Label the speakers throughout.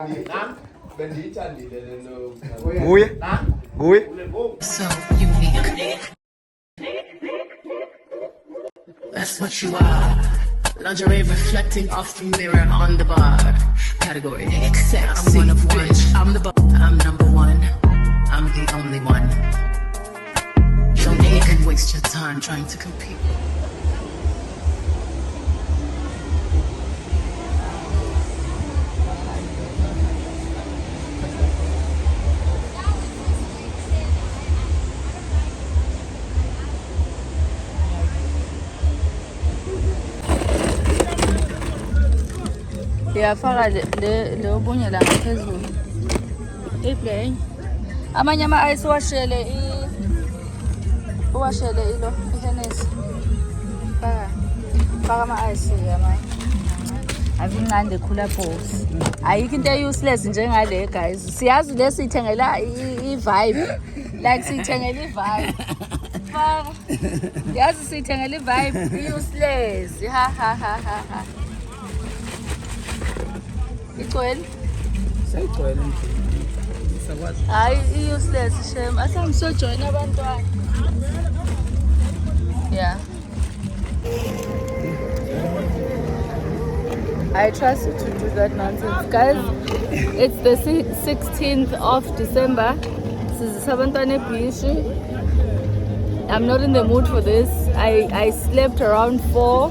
Speaker 1: So unique. That's what you are. Lingerie reflecting off the mirror on the bar. Category sexy. I'm one of one. I'm the I'm number one. I'm the only one. Don't even waste your time trying to compete.
Speaker 2: Ndiyafaka le obunye la ngaphezulu iplain amanye ama-ice washele ilo ihenesi faka ama-ice amanye ave incane ekhula phosi ayikho into e-useless njengale guys siyazi le siyithengela i-vibe like siyithengela i-vibe faka yazi siyithengela i-vibe i-useless ha igcwele
Speaker 3: sayigcwele sakwazi
Speaker 2: hayi i-useless shame asangisojoyina abantwana yeah I trust you to do that nonsense guys. It's the 16th of December. Sizisa abantwana ebhishi. I'm not in the mood for this. I slept around 4.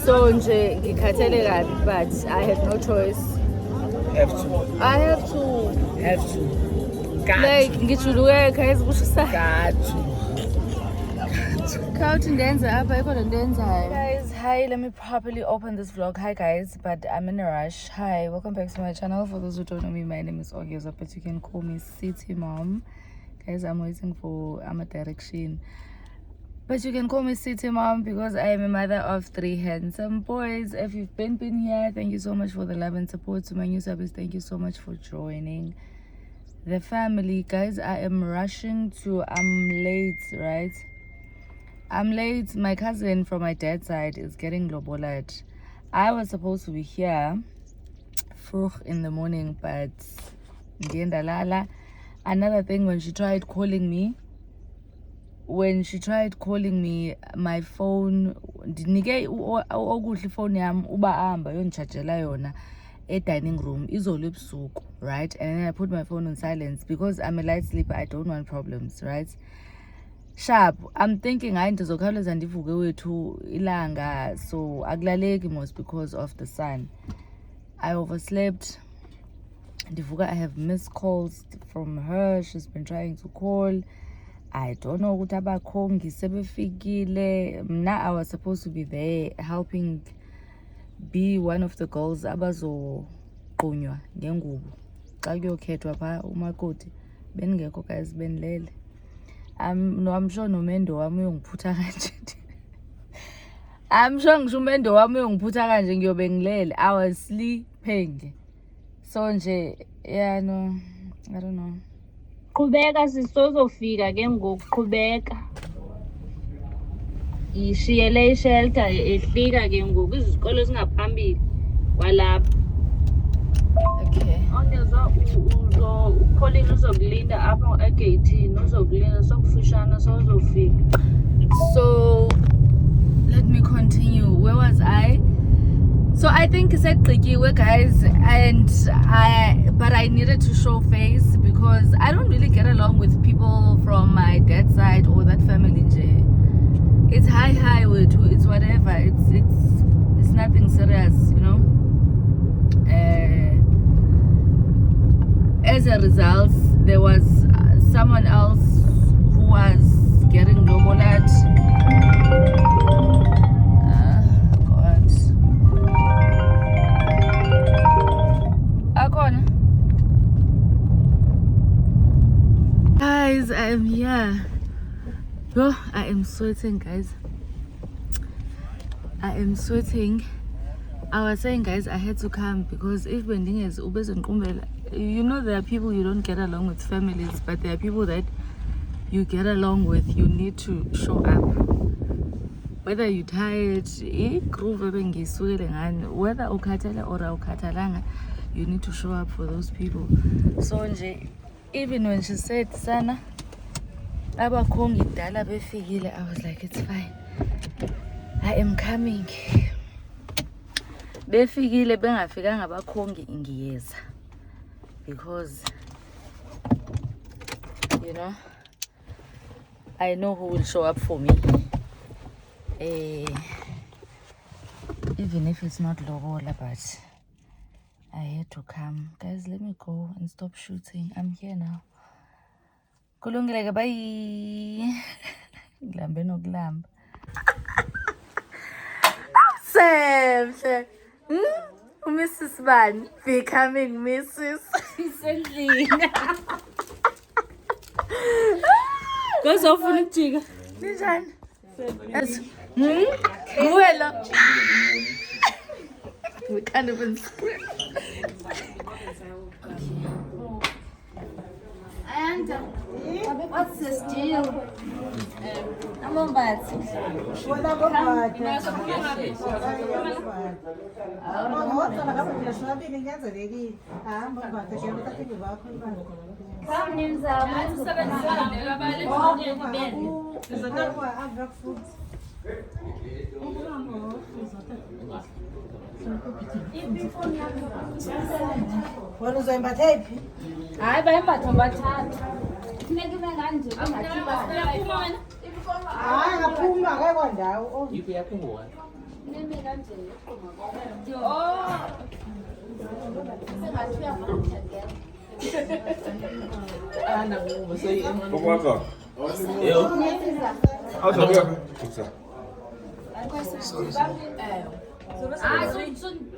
Speaker 2: So nje ngikhathele kabi but I have no choice.
Speaker 3: have to
Speaker 2: Like ngijuluke guys kushisa. Khawuthi ndenze apha ikho lento enzayo. Guys, hi, let me properly open this vlog. Hi guys, but I'm in a rush. Hi, welcome back to my channel. For those who don't know me, my name is Ogeza, but you can call me City Mom. Guys, I'm waiting for a direction. But you can call me City Mom because I am a mother of 3 handsome boys. If you've been here, thank you so much for the love and support. To my new subs, thank you so much for joining the family. Guys, I am rushing to, I'm late, right? I'm late. My cousin from my dad's side is getting lobolat. I was supposed to be here in the morning, but another thing, when she tried calling me, my phone ndinike okuhle phone yami uba ahamba yondichajela yona dining room izolo ebusuku, right? And then I put my phone on silence because I'm a light sleeper. I don't want problems, right? Sharp, I'm thinking hayi ndizokhawuleza ndivuke wethu ilanga so akulaleki most because of the sun. I overslept. Ndivuka, I have missed calls from her. She's been trying to call. I don't know ukuthi abakhongi sebefikile. Mna I was supposed to be there helping be one of the girls abazoqunywa ngengubo xa kuyokhethwa pha umakoti beningekho guys benilele. I'm sure nomendo wami uyongiphutha kanje. I'm sure ngisho umendo wami uyongiphutha kanje ngiyobe ngilele. I was sleeping. So nje yeah no I don't know.
Speaker 4: Qhubeka sisozofika ke ngokuqhubeka. Ishiyele ishelter ehlika ke ngoku izikolo singaphambili walapha.
Speaker 2: Okay.
Speaker 4: Ongeza Pauline uzokulinda apha egate uzokulinda sokufishana sozofika.
Speaker 2: So let me continue. Where was I? So I think it's eqhikiwe guys, but I needed to show face because I don't really get along with people from my dad's side or that family. It's hi with it's whatever. It's nothing serious, you know. As a result, there was someone else who was getting lobolat. Guys, I am here. Bro, I am sweating, guys. I am sweating. I was saying, guys, I had to come because if bending is you know, there are people you don't get along with families, but there are people that you get along with. You need to show up. Whether you're tired, whether ukhathele or awukhathalanga, you need to show up for those people. So nje, even when she said sana abakhongi kudala befikile, I was like, it's fine, I am coming. Befikile bengafikanga abakhongi ngiyeza, because you know I know who will show up for me, even if it's not Lobola, but I had to come. Guys, let me go and stop shooting. I'm here now. Kulungile, bye. Glambe no glam. Sam. Mrs. Van becoming Mrs.
Speaker 4: Recently. Go so for the chicken.
Speaker 2: Ninjani? Yes. Nguwela. We can't even scream.
Speaker 4: And what's this deal? I'm on bad. Hayi bayimbatha bathathu. Funeka ibe kanje bangathi bayaphuma. Hayi ngaphuma akekho ndawo.
Speaker 3: Ipi yaphuma.
Speaker 4: Nime kanje. Oh. Sengathi uyafuna.
Speaker 3: Ana ngoba seyi emncane.
Speaker 5: Okwakho.
Speaker 3: Yo.
Speaker 5: Awuzabuya.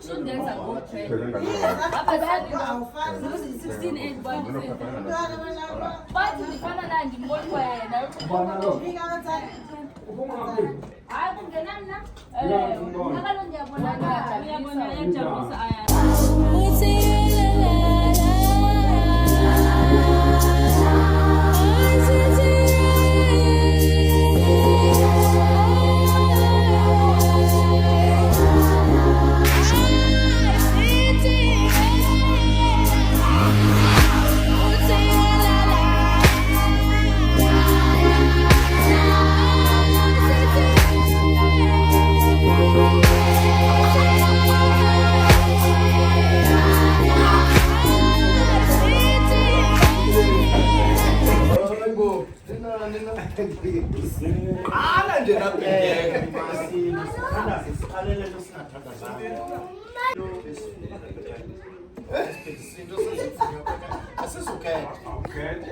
Speaker 4: Sundenza ngokuthi. Apha 16 bathi ndifana na ndimbona kwa yena. Hayi kungena mna. Akalo ndiyabona yajabulisa aya.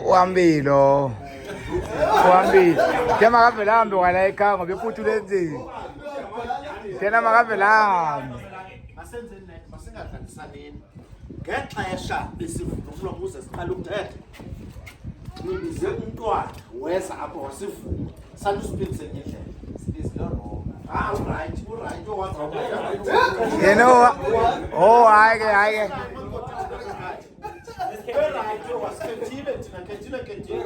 Speaker 6: Wambilo. Tema kavela hambe wala ekhaya ngoba iphuthu lenzini. Tena makavela hambe.
Speaker 7: Masingadlalisaneni. Ngexesha lesivunulo muze siqala ukuthetha. Nibize umntwana weza apho wasivuma. Salusiphinze ngendlela. Sibize lo. Right owazi.
Speaker 6: You know, oh hayi ke.
Speaker 7: Right wasikethile thina kethile.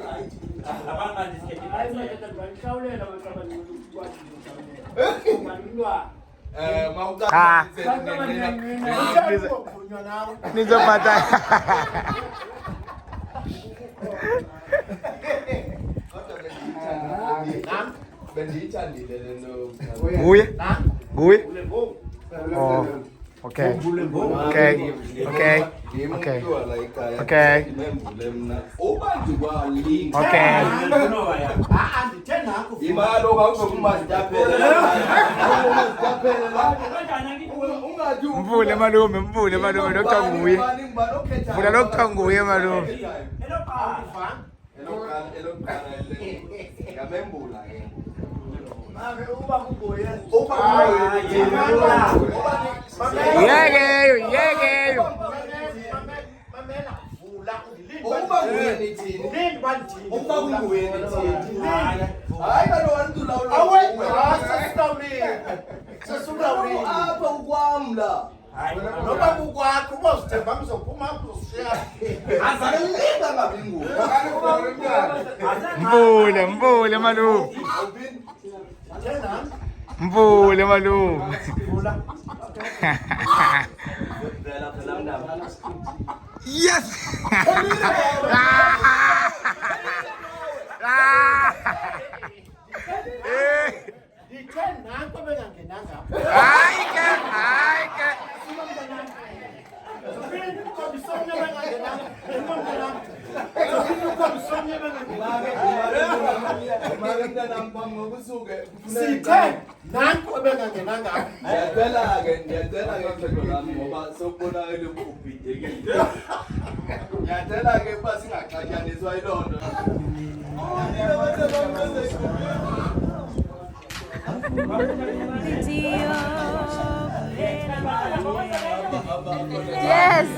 Speaker 7: Abangani sikethile. Hayi manje ngihlawulela abaqabani ukuthi
Speaker 6: Nizopata. Nguye. Oh. Okay. Mvule malume Dr. Nguye. Mvula Dr. Nguye malume. Yekeyo. Mvule malume. Mvule malume. Yes!
Speaker 7: Ngithe nanko bengangenanga.
Speaker 6: Hayi ke, hayi ke.
Speaker 7: Komsomnye bengangenanga. Komsomnye bengangenanga. Sithe nanko bengangenanga.
Speaker 5: Ngiyacela-ke mthando lami ngoba sokubonakele ubhidekile. Ngiyacela-ke uba singaxatshaniswa yilonto.
Speaker 2: Yes.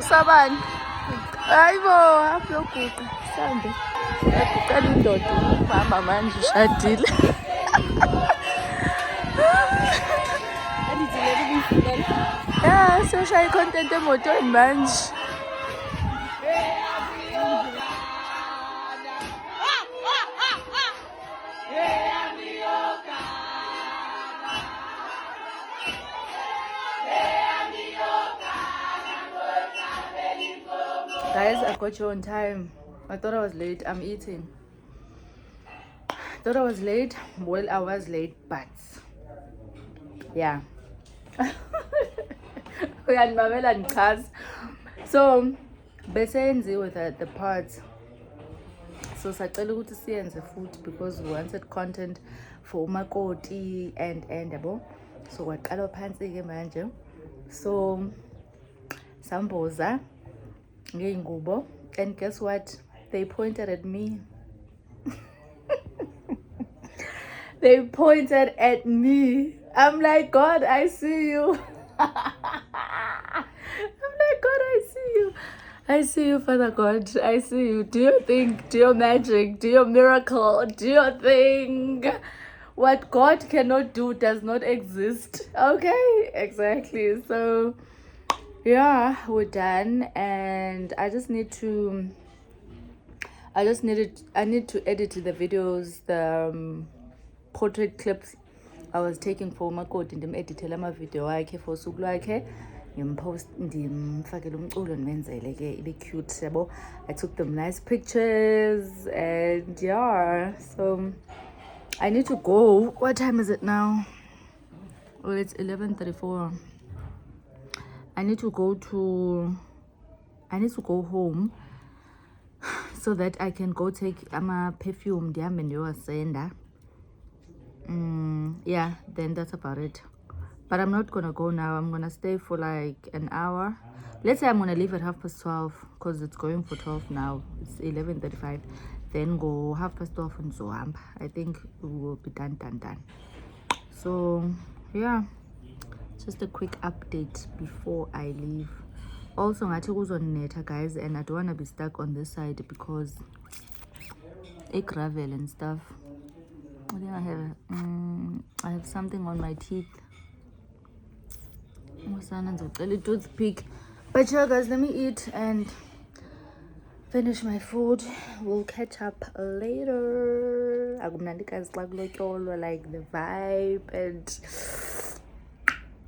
Speaker 2: Sabani. Hayibo, abuyoguqa. Sande. Yaguqela indoda umama manje ushadile. Yeah, soshaya i-content emotweni manje. Guys, I got you on time. I thought I was late. I'm eating. Thought I was late. Well, I was late, but yeah. Uyandimamela ndichaza. So besenziwe the parts. So sacela ukuthi siyenze futhi because we wanted content for umakoti and yabo. So kwaqala phansi ke manje. So samboza ngeyingubo, and guess what? They pointed at me. They pointed at me. I'm like, God, I see you. I'm like, God, I see you. I see you, Father God. I see you. Do your thing, do your magic, do your miracle, do your thing. What God cannot do does not exist. Okay, exactly. So yeah, we're done, and I need to edit the videos, the portrait clips I was taking for umakoti. Ndim-edithele ama-video wakhe for usuku lwakhe, ngimpost, ndimfakele umculo, ndimenzele ke ibe cute yabo. I took them nice pictures, and yeah, so I need to go. What time is it now? Well, it's 11:34. I need to go home so that I can go take perfume ndihambe ndiyowasenda. Yeah, then that's about it. But I'm not gonna go now. I'm gonna stay for like an hour. Let's say I'm gonna leave at 12:30 because it's going for 12 now. It's 11:35. Then go 12:30 and zohamba. I think we will be done. So yeah, just a quick update before I leave. Also ngathi kuzonetha guys, and I don't want to be stuck on this side because gravel and stuff. I think I have something on my teeth. Toothpick. But yeah guys, let me eat and finish my food. We'll catch up later. Like the vibe and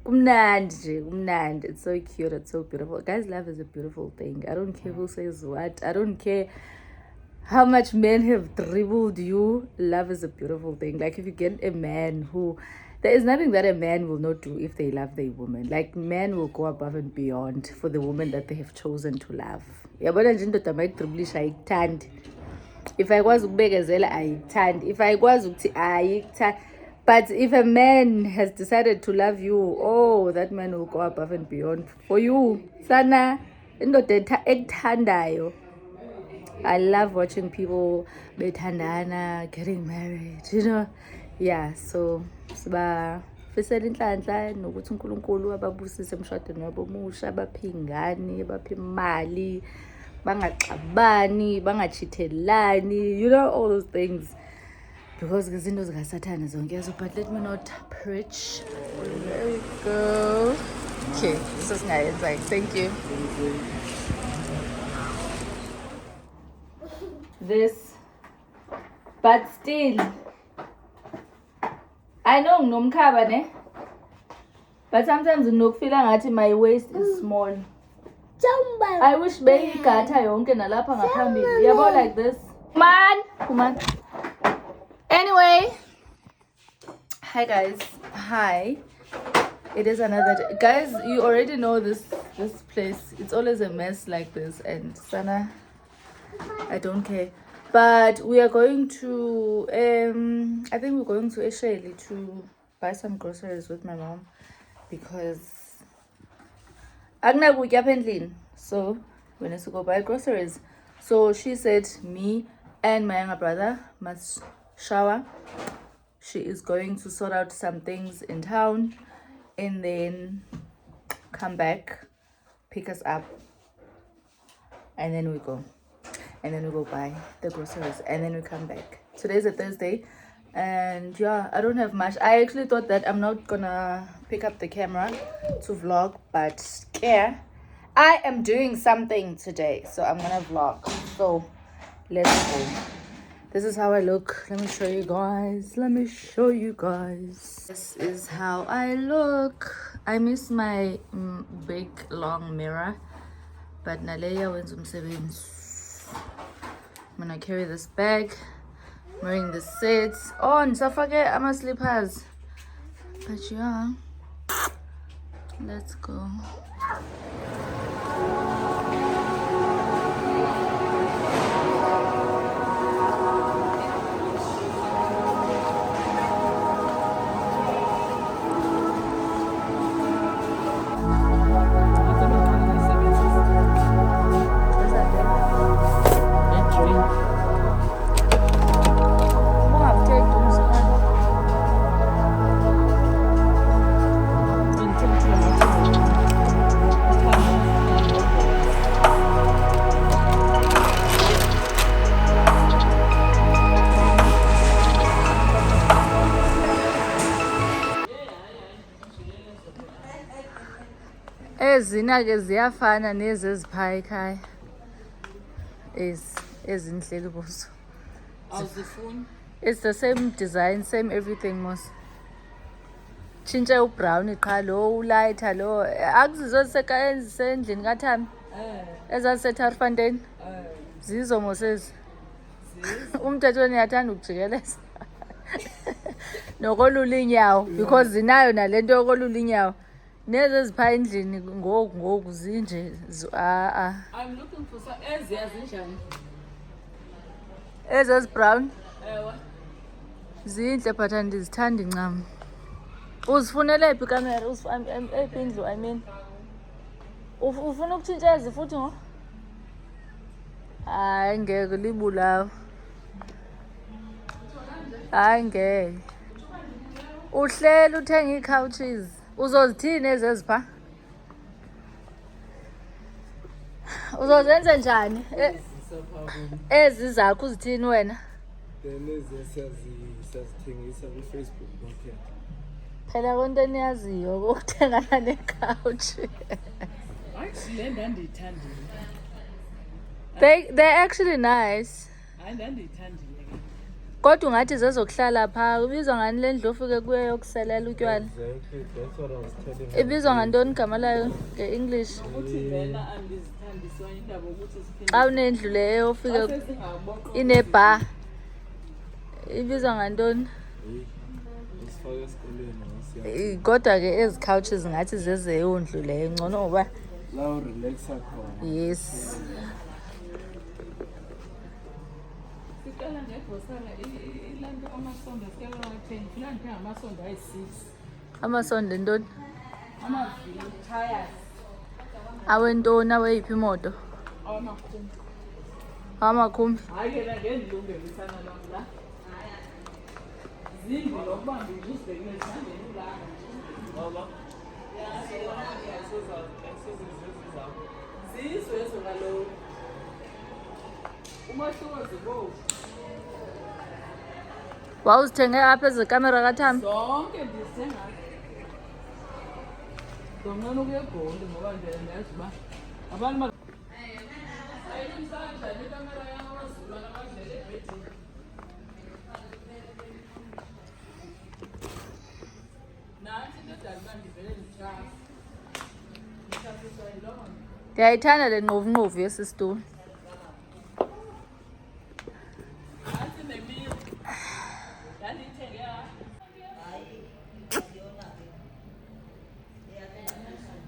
Speaker 2: Kumnandi. It's so cute, it's so beautiful. Guys, love is a beautiful thing. I don't care who says what. I don't care how much men have dribbled you. Love is a beautiful thing. Like if you get a man who, there is nothing that a man will not do if they love their woman. Like men will go above and beyond for the woman that they have chosen to love. If I was if I was but if a man has decided to love you, oh, that man will go above and beyond for you. Sana, I love watching people getting married, you know. Yeah, so fisela inhlanhla nokuthi uNkulunkulu ababusise emshadweni wabo omusha, abaphe ingane, abaphe imali, bangaxabani, bangachithelani, you know, all those things. Because izinto zikasathane zonke ezo, but let me not preach. There we go. Okay, this is nice. Like, thank you. This, but still, I know ngomkhaba ne, but sometimes nokufila ngathi my waist is small. I wish beyigata yonke nalapha ngaphambili. Yabo like this. Come on. Anyway, hi guys. Hi. It is another day. Guys, you already know this place. It's always a mess like this, and Sana, I don't care. But we are going to I think we're going to Esheli to buy some groceries with my mom because so we need to go buy groceries. So she said me and my younger brother must shower. She is going to sort out some things in town and then come back, pick us up, and then we go. And then we go buy the groceries and then we come back. Today's a Thursday and yeah, I don't have much. I actually thought that I'm not gonna pick up the camera to vlog, but I am doing something today, so I'm gonna vlog. So let's go. This is how I look. Let me show you guys. This is how I look. I miss my big long mirror, but Naleya went some savings. I'm gonna carry this bag. I'm wearing the sets. Oh, and so forget I'm slippers. But yeah, let's go. Ezina ke ziyafana nezi eziphaya ekhaya. Ezinhleli kuzo.
Speaker 3: Awuzifuni?
Speaker 2: It's the same design, same everything mos. Tshintshe ubrown qha lo ulighter lo akuzizo ezisendlini kaThami. EzaseTarfontein. Zizo mosezi. Umthetho niyathanda ukujikeleza. Nokolula inyawo because zinayo nalento yokolula inyawo. Neze eziphaya endlini ngoku zinje
Speaker 3: I'm looking for some eziyazinjani?
Speaker 2: Ezezi brown
Speaker 3: Ewe.
Speaker 2: zinhle but andizithandi ncam. Uzifunele phi camera? Ephi indlu I mean. Ufuna ukutshintsha ezi futhi ngo? Hayi ngeke libulawa. Hayi ngeke. Uhleli uthenga ii-couches. Uzozithini ezezipha? Uzozenza njani? Ezi zakho uzithini wena?
Speaker 6: Lezi siyazithengisa ku-Facebook kuphela.
Speaker 2: Phela konto niyaziyo ukuthengana ne-couch.
Speaker 3: Hayi le ndandiyithandile.
Speaker 2: They're actually nice.
Speaker 3: Hayi ndandiyithandile.
Speaker 2: Kodwa ungathi zezokuhlala pha ubizwa ngani le ndlu ofike kuyo yokuselela utywala?
Speaker 6: Exactly, that's what I was telling you.
Speaker 2: Ibizwa ngantoni igama layo nge-English?
Speaker 3: Ukuthi vela andizithandiswa indaba ukuthi siphinde.
Speaker 2: Xa unendlu leyo ofike
Speaker 3: Sesingaboqo.
Speaker 2: inebar. Ibizwa ngantoni?
Speaker 6: Usifaka esikoleni
Speaker 2: Kodwa ke ezi couches ngathi zezeyo ndlu leyo ngcono ngoba
Speaker 6: la urelaxa khona.
Speaker 2: yes.
Speaker 3: Sicela ngegosana ilanto amasondo sicela wathenga. Ilanto engamasondo ayi-6.
Speaker 2: Amasondo ntoni?
Speaker 3: Amavili tires
Speaker 2: Awentoni aweyiphi imoto?
Speaker 3: awamakhulu.
Speaker 2: Amakhumbi.
Speaker 3: Hayi ke la ngendilungelisana lona la. Zimbi lokubamba uzibekile esandleni ulanga. Baba. Zizwe ezo kaloku. umahluko zibo
Speaker 2: Wawuzithenge apha ezikamera kaThami?
Speaker 3: zonke ndizithenga zonqena ukuya eGondi ngoba ndiyazi uba abantu
Speaker 2: Ndiyayithanda le nqovu yesi situlo.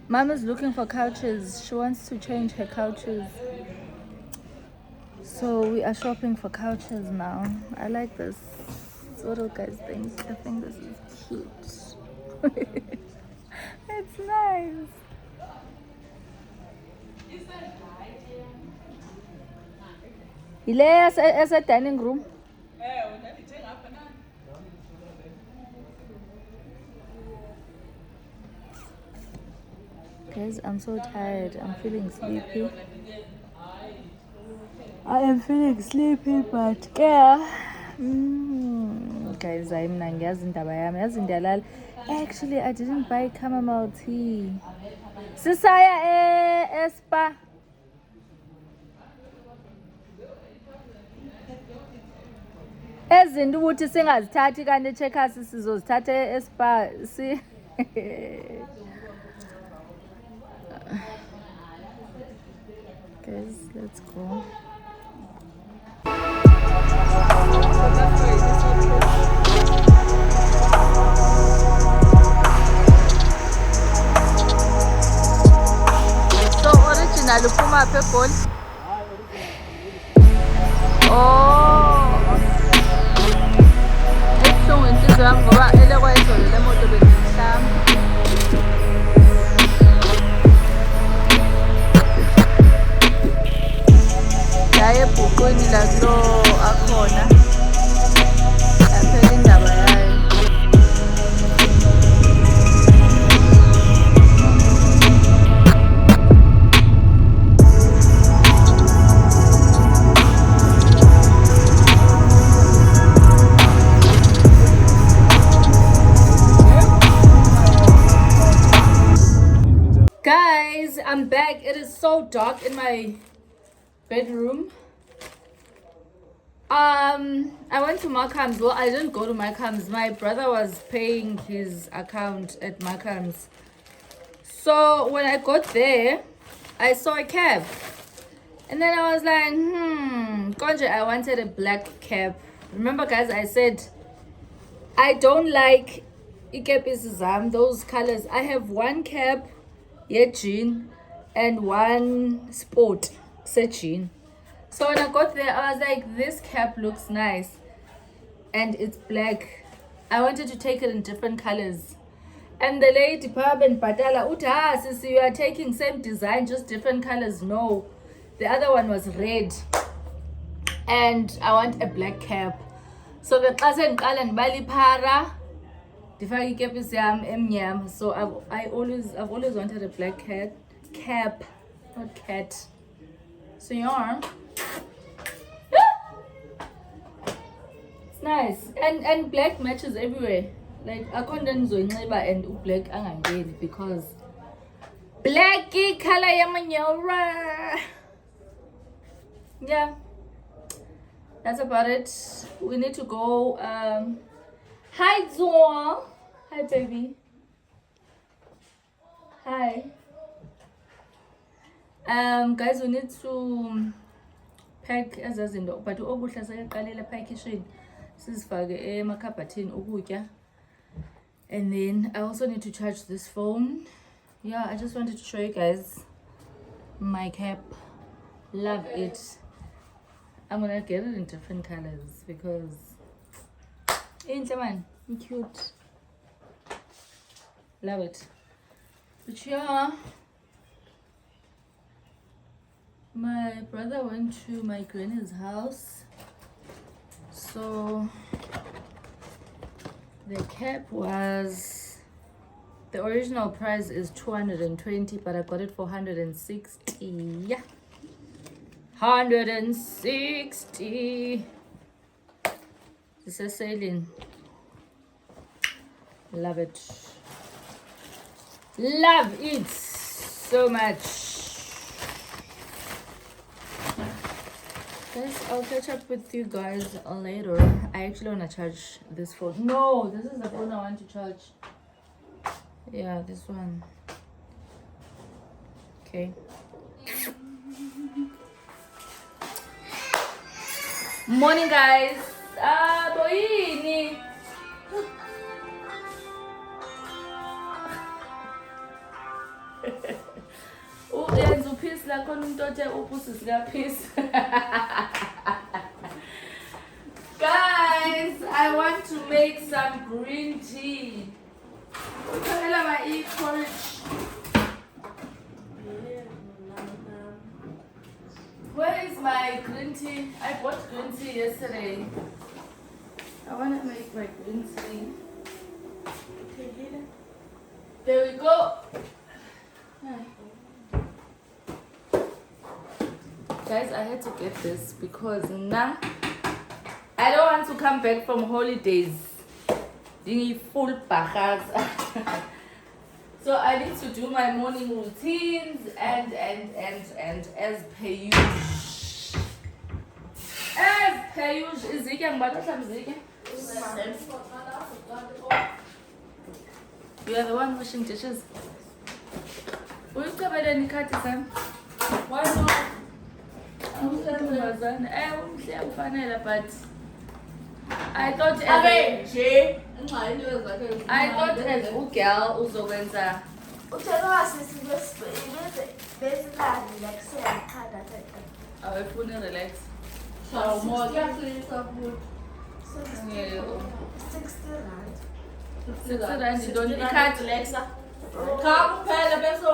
Speaker 2: Mom is looking for couches. She wants to change her couches. So we are shopping for couches now. I like this. What do you guys think? I think this is cute. It's nice. Ile as a dining room. Guys, I'm so tired. I'm feeling sleepy. I am feeling sleepy, but yeah. Guys, I'm not yazi. Actually, I didn't buy chamomile tea. Sisaya Espa. Ezinto ukuthi singazithathi kanti checkers sizozithatha eSpa si Guys, let's go. So original uphuma apha eGoli. Ebuhlungu inhliziyo yami ngoba elekwayizolo le moto bengihlamba. Yaye ebhuqwini lakulo akhona yaphela indaba yayo. Guys, I'm back. It is so dark in my bedroom. I went to Markham's. Well, I didn't go to Markham's. My brother was paying his account at Markham's. So when I got there, I saw a cab. And then I was like, Konje, I wanted a black cab. Remember, guys, I said I don't like those colors. I have one cab, jean, and one sport, jean. So when I got there, I was like, this cap looks nice. And it's black. I wanted to take it in different colors. And the lady, Pab and Patala, sisi, you are taking same design, just different colors. No. The other one was red. And I want a black cap. So the class and Bali para. So I've always wanted a black cap, not cat. So yeah. It's nice. And black matches everywhere. Like I couldn't and black angangeni because blacky color yamanyora. Yeah. That's about it. We need to go hi Zoa. Hi baby. Hi. Guys, we need to pack ezazinto but ukudla seqalela pha kitchen sizifake emakhabhathini ukutya. And then I also need to charge this phone. Yeah, I just wanted to show you guys my cap. Love it. I'm gonna get it in different colors because man, cute. Love it. But yeah, my brother went to my granny's house, so the cap was, the original price is 220, but I got it for 160. Yeah, 160. This is sailing. Love it. Love it so much. Guys, I'll catch up with you guys later. I actually want to charge this phone. No, this is the phone I want to charge. Yeah, this one. Okay. Morning, guys. Boyini. Uyenza uphisi la khona umuntu othe uphusi sika peace. Guys, I want to make some green tea. Uthengela my e-porridge. Where is my green tea? I bought green tea yesterday. I want to make my green tea. There we go. Guys, I had to get this because now I don't want to come back from holidays being full bahas. So I need to do my morning routines and as per usual. As per usual. Izike ngibadla mzike. You are the one washing dishes. Uyicabeleni ikhathi sami? Why not? Awusentombazane. Umhle ufanele but I thought as ugirl uzokwenza awufuni relax.
Speaker 3: So more kuyahlisa futhi.
Speaker 2: 60 rand don't ikhathi
Speaker 3: Alexa. Cha kuphela bese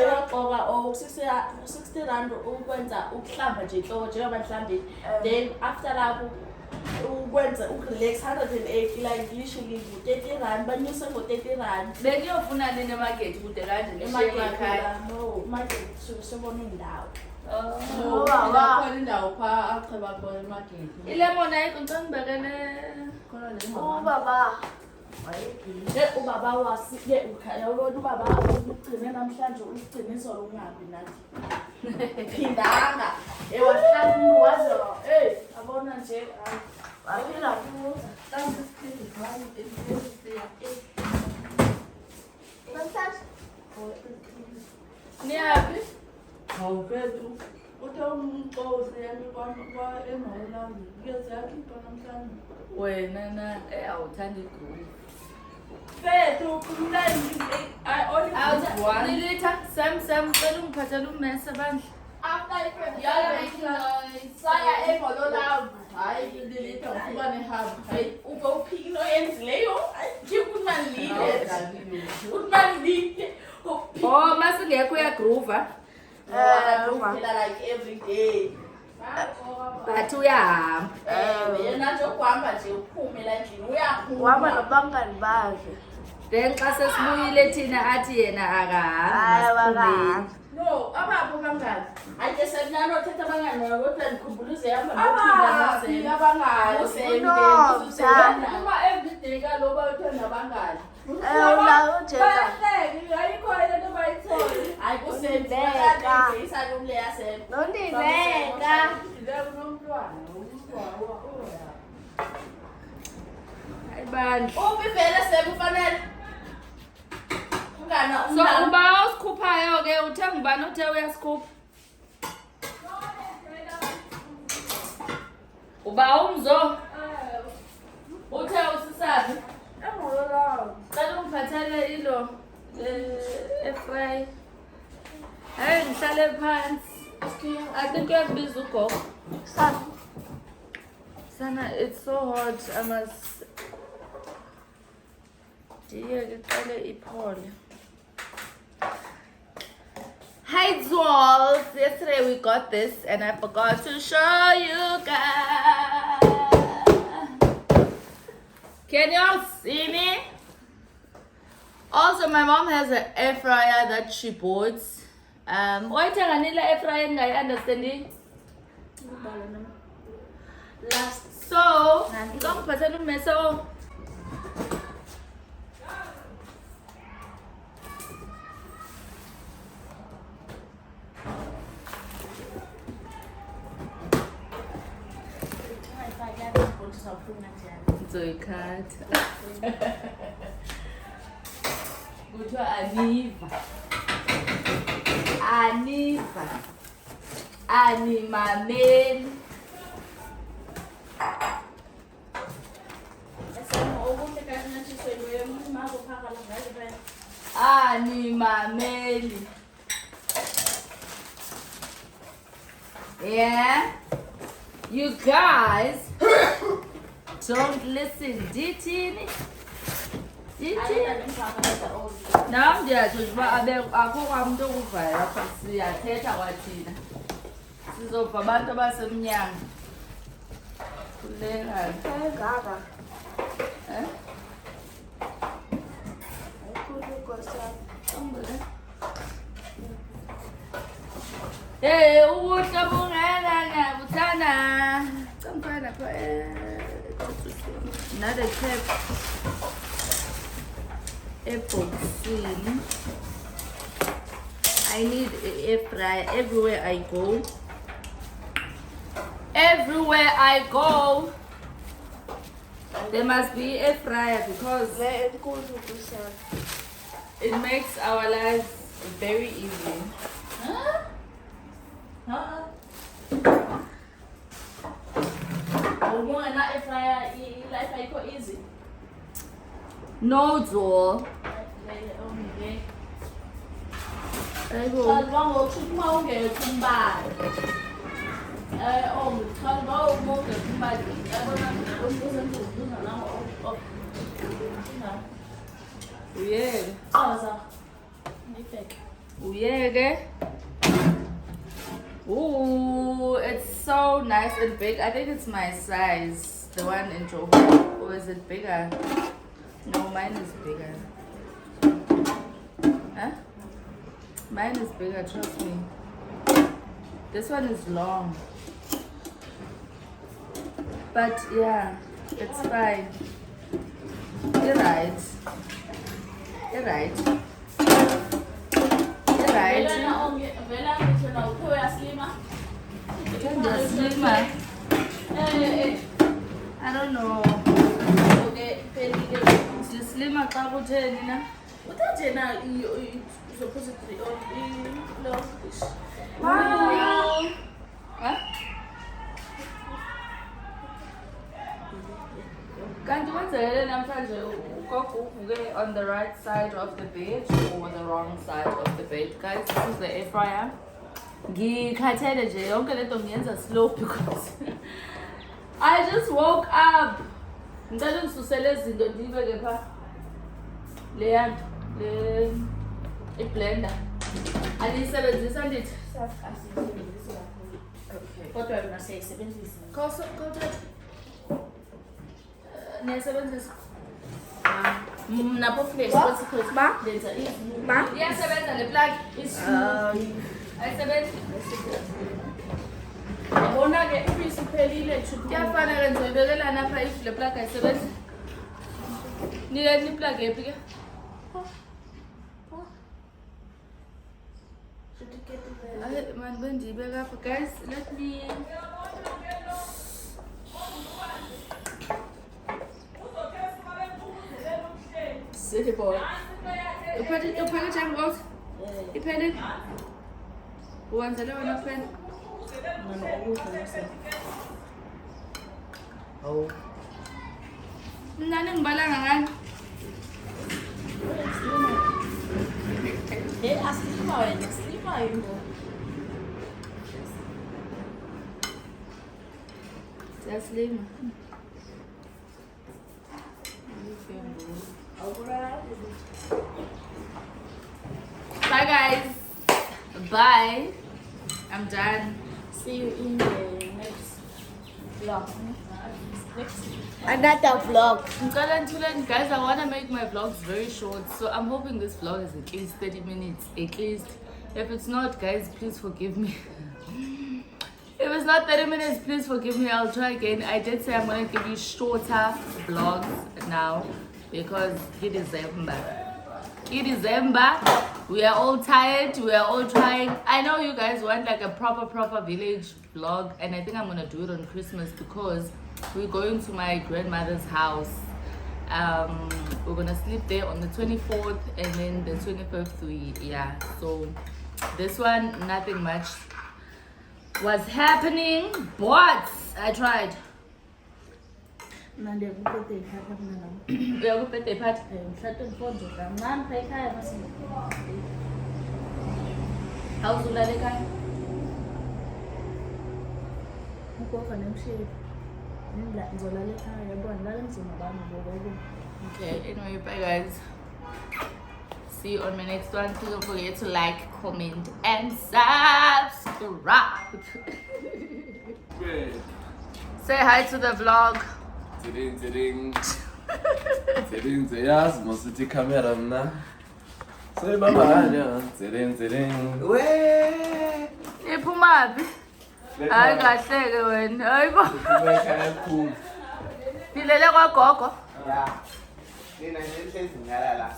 Speaker 3: uyaqoba 60 rand ukwenza ukuhlamba nje inhloko njengoba nihlambile. Then after lapho ukwenza ukurelax 180 like literally 30 rand banyuse ngo 30 rand.
Speaker 2: Beniyofuna nini emarket kude kanje
Speaker 3: Emakhaya no market sobona indawo.
Speaker 2: Baba
Speaker 3: indawo pha acheba khona emarket.
Speaker 2: ilemon ayikho ngicangibekele
Speaker 3: Khona le
Speaker 4: Baba.
Speaker 3: ubaba wasike ukhaya ubona ubaba ugcine namhlanje ugcine izolo ungabi nathi phindanga ewahlala wazo abona nje aphila kuza tanto sikhindi kwani
Speaker 2: niyaphi
Speaker 3: awuphethu uthe umxosi yami kwa enolami kuyaziyakhipha namhlanje
Speaker 2: wena na awuthanda igroup
Speaker 3: fethu kumlandi
Speaker 2: nilitha sam cela ungiphathela ummese bandla
Speaker 3: saya ebololavu hayi lilitha ukuba nehamba hayi ube uphikile oyenzileyo nje kumanilide
Speaker 2: oh masingekho uyagrova
Speaker 3: uphila like every day
Speaker 2: but uyahamba
Speaker 3: yena nje ukuhamba nje uphumela endlini uyaphuma
Speaker 4: Waba nabangani bakhe.
Speaker 2: then xa sesibuyile thina athi yena
Speaker 4: Hayi
Speaker 2: akahambi
Speaker 3: no abapho bangani ake sekunanothetha abangani kodwa ndikhumbuluze yahamba abangani uma everyday kaloba uthanda abangani
Speaker 4: Ula ujeka.
Speaker 3: ayikho ile nto bayithole hayi
Speaker 4: Undibeka.
Speaker 3: kuseisalomuleya sena
Speaker 4: Nondibeka.
Speaker 3: unomntwana
Speaker 2: hayi bandla
Speaker 3: ubivele sekufanele ungana
Speaker 2: so uba osikhuphayo-ke uthenga ubani othe uyasikhupha uba umzo uthe usisaphi cela ungiphathele ilo efry hayi ngihlale phansi I think uyakubiza ugogo sana it's so hot I must ndiye qale iphole. Hi Zwolf! Yesterday we got this and I forgot to show you guys. Can y'all see me? Also my mom has an air fryer that she bought Oyithenga nila air fryer engayi-understanding.
Speaker 3: Last.
Speaker 2: So, ngizongiphathela umeso. Ngizoyikhatha. Kuthiwa aniva. Animameli. Animameli. Yeah? You guys don't listen. Dithini? Nam ndiyatsho nje uba akho kwamntu okuvayo apha siyathetha kwathina. Sizova abantu abasemnyango. Kulengana.
Speaker 3: Gaga.
Speaker 2: Eh? Hey, ubuhle bungena ngiyabuthanda. Cangifana lapha not a cap. Eboxini. I need an air fryer everywhere I go. Everywhere I go, there must be air fryer because it makes our lives very easy.
Speaker 3: Easy.
Speaker 2: No door. Uyeke. Ooh, it's so nice and big. I think it's my size, the one in Joburg. Or is it bigger? No, mine is bigger. Huh? Mine is bigger, trust me. This one is long. But yeah, it's fine. You're right. You're right. You're right. I don't know. Slisima xa kutheni na?
Speaker 3: Uthathe na supposedly or
Speaker 2: Huh? Kanti kwenzekele namhlanje ugogo uvuke on the right side of the bed or the wrong side of the bed? Guys, this is the air fryer. Ngikhathele nje yonke lento ngiyenza slow because I just woke up. Ngicela ngisusele izinto ndibeke pha. Le i-blender. Aniyisebenzisa ndithi?
Speaker 3: Okay. Kodwa yona siyayisebenzisa.
Speaker 2: Niyasebenzisa?
Speaker 3: Napho flesh consequence lenza
Speaker 2: Iyasebenza le plug? Ayisebenzi?
Speaker 3: yabona ke ifisi iphelile
Speaker 2: Kuyafana ke ndizoyibekelana apha if le plug ayisebenzi. Nikeni iplug ephi ke? Man bendiyibeka apha. Guys, let me
Speaker 3: City boy.
Speaker 2: upheke jam out. Iphele? Uwanzele wena kuphela?
Speaker 3: Ngana ukudla nase.
Speaker 2: Oh. Nani ngibalanga ngani?
Speaker 3: Aslima wena, slima yimbo.
Speaker 2: Siyaslima. Bye guys. Bye. I'm done.
Speaker 3: See you in the next vlog.
Speaker 4: Another vlog.
Speaker 2: Guys, I want to make my vlogs very short, so I'm hoping this vlog is at least 30 minutes, at least. If it's not, guys, please forgive me. If it's not 30 minutes, please forgive me. I'll try again. I did say I'm going to give you shorter vlogs now because it is December. We are all tired. We are all trying. I know you guys want like a proper village vlog, and I think I'm going to do it on Christmas because we're going to my grandmother's house. We're going to sleep there on the 24th, and then the 25th, so this one, nothing much was happening, but I tried.
Speaker 3: Nande ukuphethe ikhaya mina nami.
Speaker 2: Uyakuphethe iphathi?
Speaker 3: Mhlathe mfondzo kancane pha ekhaya mase.
Speaker 2: Awuzulala ekhaya?
Speaker 3: Ugogo nemshini. Ngizolala ekhaya yabona lala emzini wami ngoba.
Speaker 2: Okay, anyway, bye guys. See you on my next one. Please don't forget to like, comment, and subscribe. Say hi to the vlog.
Speaker 5: Ziding, yes, Mosity camera mna. Say baba, ziding. Way.
Speaker 2: Iphumapi? Hayi kahleke wena. Hayibo. Nilele kwagogo?
Speaker 5: Yeah.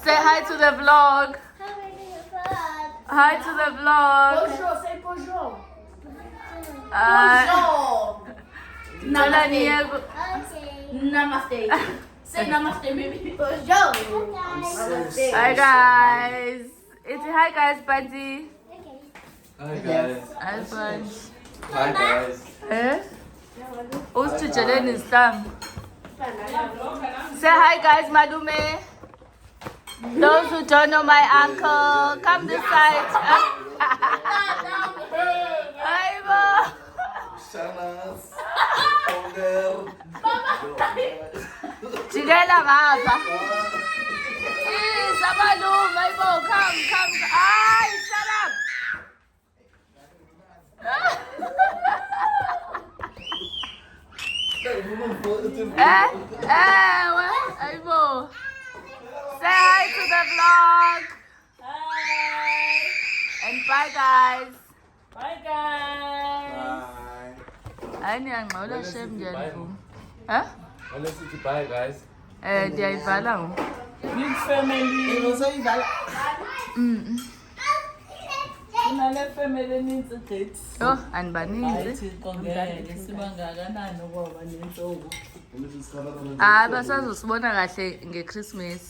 Speaker 2: Say hi to the vlog. Hi to the vlog.
Speaker 3: Bonjour, say bonjour.
Speaker 2: Namaste.
Speaker 3: Namaste. Say namaste, baby. Bonjour.
Speaker 2: Hi guys. It's hi guys, Banty.
Speaker 5: Hi guys.
Speaker 2: Hi Banty.
Speaker 5: Hi guys.
Speaker 2: Eh? Who's to challenge his tongue? Say hi guys, Madume. Those who don't know my uncle, come this side. Hi, Bo.
Speaker 5: Shanas. Ponger.
Speaker 2: Jigela ngapha. Jeez, Madume, hi Bo, come. Ay, shut up. Hi Bo. Say hi to the vlog.
Speaker 3: Hi.
Speaker 2: And bye guys.
Speaker 3: Bye guys.
Speaker 2: Hayi niyangxola shem njani? Huh?
Speaker 5: Let's say bye guys.
Speaker 2: Ndiyayivala ngoku.
Speaker 3: Big family. Unale family eninzi kids.
Speaker 2: Yho, anibaninzi.
Speaker 3: Thixo ngeke sibangakanani ngoba nentsoko.
Speaker 2: Hayi basazosibona kahle ngeChristmas.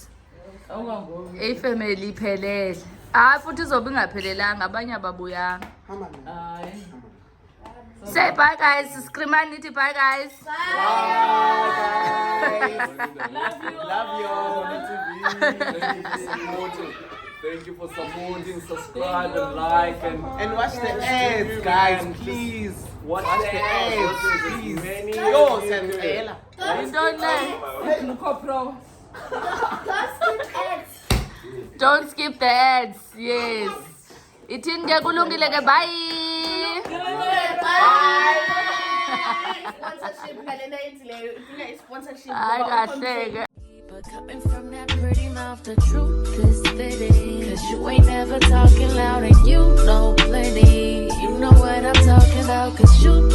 Speaker 3: Awungangoku.
Speaker 2: Ifamily iphelele. Hayi futhi izobe ingaphelelanga abanye ababuyanga.
Speaker 3: Hayi.
Speaker 2: Say bye guys. Screamani nithi bye guys.
Speaker 5: Love you. Thank you for supporting, subscribe and like and
Speaker 6: watch the ads, guys, please.
Speaker 5: watch the ads, please.
Speaker 6: Yo, Sandela.
Speaker 2: You don't know.
Speaker 3: Look pro.
Speaker 2: Don't skip the ads. Yes. Ithini ke kulungile ke bye.
Speaker 3: Sponsorship ngalena yenzileyo ifuna isponsorship.
Speaker 2: Hayi kahle ke.
Speaker 1: But coming from that pretty mouth, the truth is fitting. Cause you ain't never talking loud and you know plenty. You know what I'm talking about, cause you